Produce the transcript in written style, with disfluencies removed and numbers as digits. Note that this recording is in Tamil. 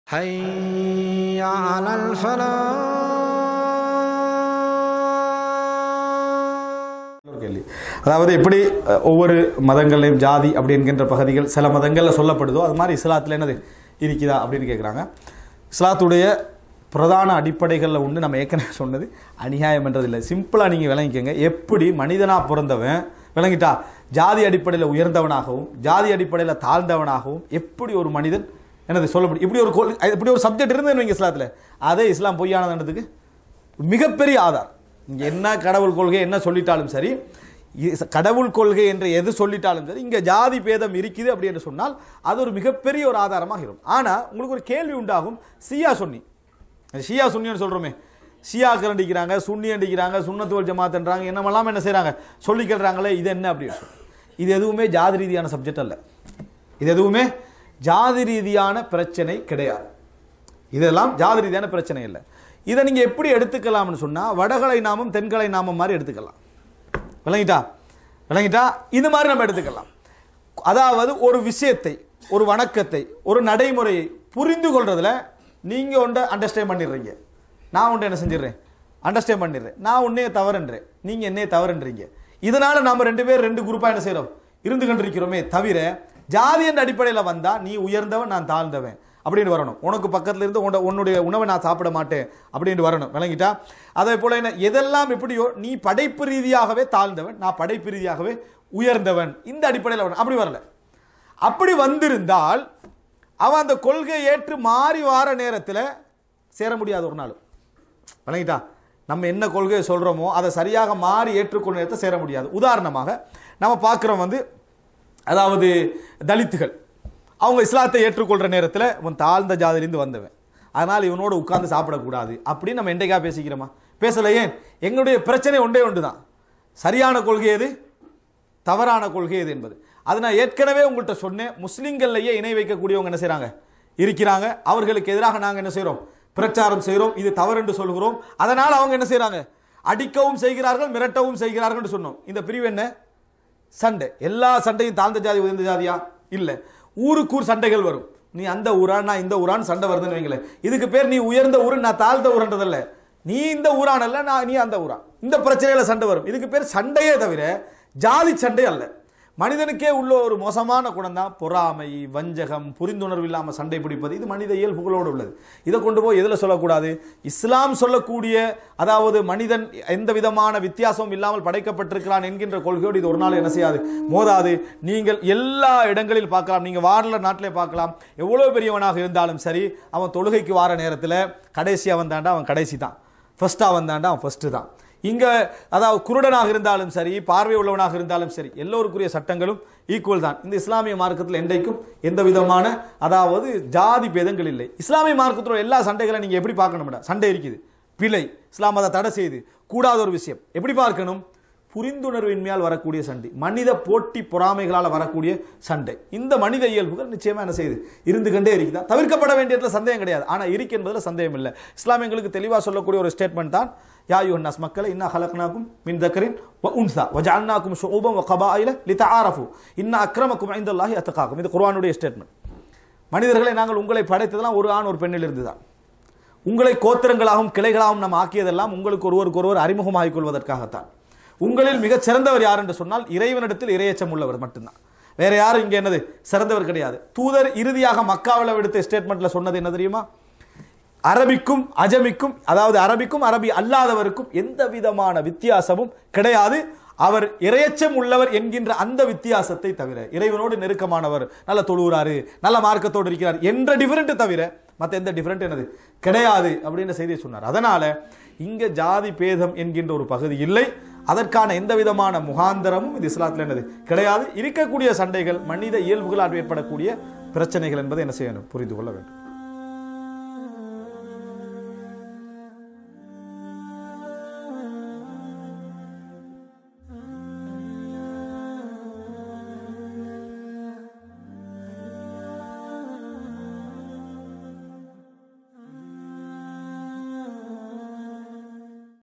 حي على الفلاح. அதாவது எப்படி ஒவ்வொரு மதங்களையும் ஜாதி அப்படி என்கின்ற பகுதிகள் சில மதங்களில் சொல்லப்படுதோ அது மாதிரி இஸ்லாத்தில் என்னது இருக்குதா அப்படின்னு கேட்குறாங்க. இஸ்லாத்துடைய பிரதான அடிப்படைகளில் ஒன்று நம்ம ஏற்கனவே சொன்னது அநியாயம் என்றதில்லை. சிம்பிளாக நீங்கள் விளங்கிக்கங்க. எப்படி மனிதனாக பிறந்தவன் விளங்கிட்டா ஜாதி அடிப்படையில் உயர்ந்தவனாகவும் ஜாதி அடிப்படையில் தாழ்ந்தவனாகவும் எப்படி ஒரு மனிதன் என்னது சொல்ல முடியும். இப்படி ஒரு சப்ஜெக்ட் இருந்ததுன்னு வைங்க இஸ்லாத்தில், அதே இஸ்லாம் பொய்யானதுன்றதுக்கு மிகப்பெரிய ஆதாரம். இங்கே என்ன கடவுள் கொள்கை என்ன சொல்லிட்டாலும் சரி, கடவுள் கொள்கை என்று எது சொல்லிட்டாலும் சரி, இங்கே ஜாதி பேதம் இருக்குது அப்படி என்று சொன்னால் அது ஒரு மிகப்பெரிய ஒரு ஆதாரமாக இருக்கும். ஆனால் உங்களுக்கு ஒரு கேள்வி உண்டாகும், ஷியா சுன்னின்னு சொல்கிறோமே, ஷியாக்கள் அடிக்கிறாங்க, சுன்னி அடிக்கிறாங்க, சுன்னத்து வல் ஜமாத்ன்றாங்க, என்னமெல்லாம் என்ன செய்கிறாங்க சொல்லிக்கிறாங்களே, இது என்ன அப்படின்னு சொல்லி. இது எதுவுமே ஜாதி ரீதியான சப்ஜெக்ட் அல்ல. இது எதுவுமே ஜாதி ரீதியான பிரச்சனை கிடையாது. இதெல்லாம் ஜாதி ரீதியான பிரச்சனை இல்லை. இதை நீங்கள் எப்படி எடுத்துக்கலாம்னு சொன்னால் வடகலை நாமம் தென்கலை நாமம் மாதிரி எடுத்துக்கலாம். விளங்கிட்டா இது மாதிரி நம்ம எடுத்துக்கலாம். அதாவது ஒரு விஷயத்தை, ஒரு வணக்கத்தை, ஒரு நடைமுறையை புரிந்து கொள்றதுல நீங்கள் ஒன்றை அண்டர்ஸ்டாண்ட் பண்ணிடுறீங்க, நான் ஒன்றை என்ன செஞ்சிடறேன் அண்டர்ஸ்டாண்ட் பண்ணிடுறேன். நான் உன்னையே தவறுன்றேன், நீங்கள் என்னையே தவறுன்றீங்க. இதனால நம்ம ரெண்டு பேர் ரெண்டு குரூப்பாக என்ன செய்கிறோம் இருந்து கொண்டிருக்கிறோமே தவிர ஜாதி என்ற அடிப்படையில் வந்தால் நீ உயர்ந்தவன் நான் தாழ்ந்தவன் அப்படின்னு வரணும். உனக்கு பக்கத்தில் இருந்து உன்னுடைய உணவை நான் சாப்பிட மாட்டேன் அப்படின்னு வரணும். விளங்கிட்டா? அதே போல என்ன எதெல்லாம் எப்படியோ நீ படைப்பு ரீதியாகவே தாழ்ந்தவன், நான் படைப்பு ரீதியாகவே உயர்ந்தவன், இந்த அடிப்படையில் வரணும். அப்படி வரல. அப்படி வந்திருந்தால் அவன் அந்த கொள்கையை ஏற்று மாறி வார நேரத்தில் சேர முடியாது ஒரு நாள். விளங்கிட்டா? நம்ம என்ன கொள்கையை சொல்கிறோமோ அதை சரியாக மாறி ஏற்றுக்கொள்ள நேரத்தை சேர முடியாது. உதாரணமாக நம்ம பார்க்குறோம் அதாவது தலித்துகள் அவங்க இஸ்லாத்தை ஏற்றுக்கொள்கிற நேரத்தில் இவன் தாழ்ந்த ஜாதியிலிருந்து வந்தவன், அதனால் இவனோடு உட்கார்ந்து சாப்பிடக்கூடாது அப்படின்னு நம்ம என்றைக்கா பேசிக்கிறோமா? பேசலை. ஏன்? எங்களுடைய பிரச்சனை ஒன்றே ஒன்று தான், சரியான கொள்கை எது, தவறான கொள்கை எது என்பது. அது நான் ஏற்கனவே உங்கள்கிட்ட சொன்னேன். முஸ்லிம்கள்லையே இணை வைக்கக்கூடியவங்க என்ன செய்கிறாங்க இருக்கிறாங்க. அவர்களுக்கு எதிராக நாங்கள் என்ன செய்கிறோம் பிரச்சாரம் செய்கிறோம், இது தவறு என்று சொல்கிறோம். அதனால் அவங்க என்ன செய்கிறாங்க அடிக்கவும் செய்கிறார்கள், மிரட்டவும் செய்கிறார்கள் என்று சொன்னோம். இந்த பிரிவு என்ன? சண்டை. எல்லா சண்டையும் தாழ்ந்த ஜாதி உயர்ந்த ஜாதியா இல்லை, ஊருக்கூர் சண்டைகள் வரும். நீ அந்த ஊரா நான் இந்த ஊரான்னு சண்டை வருதுன்னு வைங்களேன். இதுக்கு பேர் நீ உயர்ந்த ஊரு நான் தாழ்ந்த ஊருன்றதில்ல, நீ இந்த ஊரானல்ல நான் நீ அந்த ஊரா, இந்த பிரச்சனையில சண்டை வரும். இதுக்கு பேர் சண்டையே தவிர ஜாதி சண்டை அல்ல. மனிதனுக்கே உள்ள ஒரு மோசமான குணம் தான் பொறாமை, வஞ்சகம், புரிந்துணர்வு இல்லாமல் சண்டை பிடிப்பது. இது மனித இயல்புகளோடு உள்ளது. இதை கொண்டு போய் எதில் சொல்லக்கூடாது? இஸ்லாம் சொல்லக்கூடிய அதாவது மனிதன் எந்த விதமான வித்தியாசமும் இல்லாமல் படைக்கப்பட்டிருக்கிறான் என்கின்ற கொள்கையோடு இது ஒரு நாள் என்ன செய்யாது மோதாது. நீங்கள் எல்லா இடங்களில் பார்க்கலாம், நீங்கள் வாரல நாட்டிலே பார்க்கலாம், எவ்வளோ பெரியவனாக இருந்தாலும் சரி, அவன் தொழுகைக்கு வார நேரத்தில் கடைசியாக வந்தாண்டா அவன் கடைசி தான், ஃபர்ஸ்ட்டாக வந்தாண்டா அவன் ஃபர்ஸ்ட்டு தான். இங்கே அதாவது குருடனாக இருந்தாலும் சரி, பார்வை உள்ளவனாக இருந்தாலும் சரி, எல்லோருக்குரிய சட்டங்களும் ஈக்குவல் தான். இந்த இஸ்லாமிய மார்க்கத்தில் என்றைக்கும் எந்த விதமான அதாவது ஜாதி பேதங்கள் இல்லை. இஸ்லாமிய மார்க்கத்தோட எல்லா சண்டைகளை நீங்கள் எப்படி பார்க்கணும்டா? சண்டை இருக்குது, பிழை, இஸ்லாம் அதை தடை செய்து கூடாத ஒரு விஷயம். எப்படி பார்க்கணும்? புரிந்துணர்வின்மையால் வரக்கூடிய சண்டை, மனித போட்டி பொறாமைகளால் வரக்கூடிய சண்டை. இந்த மனித இயல்புகள் நிச்சயமாக என்ன செய்யுது இருந்து கொண்டே இருக்குதா? தவிர்க்கப்பட வேண்டியதுல சந்தேகம் கிடையாது, ஆனால் இருக்கு என்பதில் சந்தேகம் இல்லை. இஸ்லாம் எங்களுக்கு தெளிவாக சொல்லக்கூடிய ஒரு ஸ்டேட்மெண்ட் தான், யா அய்யுஹன் நாஸ் மக்களை இன்னா ஹலக்னாக்கும் மின் தக்கரின் வ உன்ஸா வ ஜஅல்னாக்கும் ஷுஊபன் வ கபாயில லிதஆரஃபு இன்னா அக்ரமக்கும் இன்தல்லாஹி அத்தகாக்கும். இது குர்ஆனுடைய ஸ்டேட்மெண்ட். மனிதர்களை நாங்கள் உங்களை படைத்ததெல்லாம் ஒரு ஆண் ஒரு பெண்ணில் இருந்து தான். உங்களை கோத்திரங்களாகவும் கிளைகளாகவும் நாம் ஆக்கியதெல்லாம் உங்களுக்கு ஒருவருக்கொருவர் அறிமுகமாகிக் கொள்வதற்காகத்தான். உங்களில் மிகச் சிறந்தவர் யார் என்று சொன்னால் இறைவனிடத்தில் இறையச்சம் உள்ளவர் மட்டும்தான். வேற யாரும் இங்கே என்னது சிறந்தவர் கிடையாது. தூதர் இறுதியாக மக்காவில் எடுத்த ஸ்டேட்மெண்ட்ல சொன்னது என்ன தெரியுமா? அரபிக்கும் அஜமிக்கும், அதாவது அரபிக்கும் அரபி அல்லாதவருக்கும் எந்த விதமான வித்தியாசமும் கிடையாது, அவர் இறையச்சம் உள்ளவர் என்கின்ற அந்த வித்தியாசத்தை தவிர, இறைவனோடு நெருக்கமானவர், நல்ல தொழுகிறாரு, நல்ல மார்க்கத்தோடு இருக்கிறார் என்ற டிஃபரெண்ட் தவிர மற்ற எந்த டிஃபரெண்ட் என்னது கிடையாது அப்படின்னு செய்தியை சொன்னார். அதனால இங்க ஜாதி பேதம் என்கின்ற ஒரு பகுதி இல்லை. அதற்கான எந்த விதமான முகாந்தரமும் இது இஸ்லாத்தில் என்னது கிடையாது. இருக்கக்கூடிய சண்டைகள் மனித இயல்புகளால் ஏற்படக்கூடிய பிரச்சனைகள் என்பதை என்ன செய்யணும் புரிந்து கொள்ள வேண்டும்.